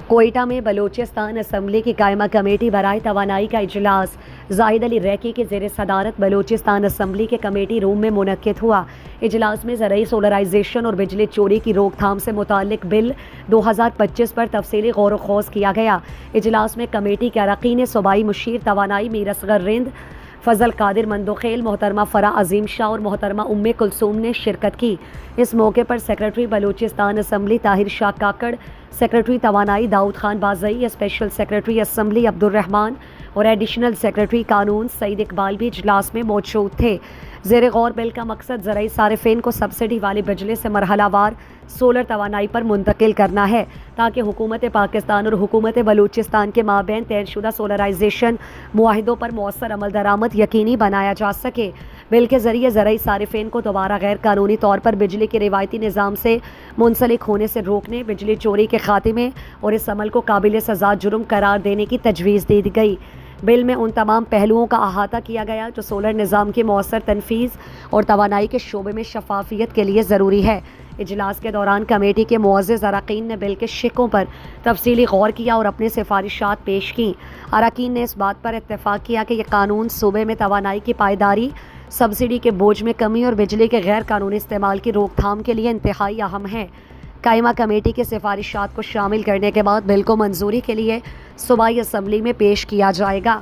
کوئٹہ میں بلوچستان اسمبلی کی قائمہ کمیٹی برائے توانائی کا اجلاس زاہد علی ریکی کی زیر صدارت بلوچستان اسمبلی کے کمیٹی روم میں منعقد ہوا۔ اجلاس میں زرعی سولرائزیشن اور بجلی چوری کی روک تھام سے متعلق بل 2025 پر تفصیلی غور و خوض کیا گیا۔ اجلاس میں کمیٹی کے اراکین صوبائی مشیر توانائی میر اصغر رند، فضل قادر مندوخیل، محترمہ فرح عظیم شاہ اور محترمہ ام کلثوم نے شرکت کی۔ اس موقع پر سیکریٹری بلوچستان اسمبلی طاہر شاہ کاکڑ، سیکریٹری توانائی داؤد Khan Bazai, special secretary assembly عبد الرحمان اور ایڈیشنل سیکریٹری قانون سعید اقبال بھی اجلاس میں موجود تھے۔ زیر غور بل کا مقصد زرعی صارفین کو سبسڈی والی بجلی سے مرحلہ وار سولر توانائی پر منتقل کرنا ہے تاکہ حکومت پاکستان اور حکومت بلوچستان کے مابین طے شدہ سولرائزیشن معاہدوں پر مؤثر عمل درآمد یقینی بنایا جا سکے۔ بل کے ذریعے زرعی صارفین کو دوبارہ غیر قانونی طور پر بجلی کے روایتی نظام سے منسلک ہونے سے روکنے، بجلی چوری کے خاتمے اور اس عمل کو قابل سزا جرم قرار دینے کی تجویز دی گئی۔ بل میں ان تمام پہلوؤں کا احاطہ کیا گیا جو سولر نظام کی مؤثر تنفیذ اور توانائی کے شعبے میں شفافیت کے لیے ضروری ہے۔ اجلاس کے دوران کمیٹی کے معزز اراکین نے بل کے شقوں پر تفصیلی غور کیا اور اپنی سفارشات پیش کیں۔ اراکین نے اس بات پر اتفاق کیا کہ یہ قانون صوبے میں توانائی کی پائیداری، سبسڈی کے بوجھ میں کمی اور بجلی کے غیر قانونی استعمال کی روک تھام کے لیے انتہائی اہم ہے۔ قائمہ کمیٹی کی سفارشات کو شامل کرنے کے بعد بل کو منظوری کے لیے صوبائی اسمبلی میں پیش کیا جائے گا۔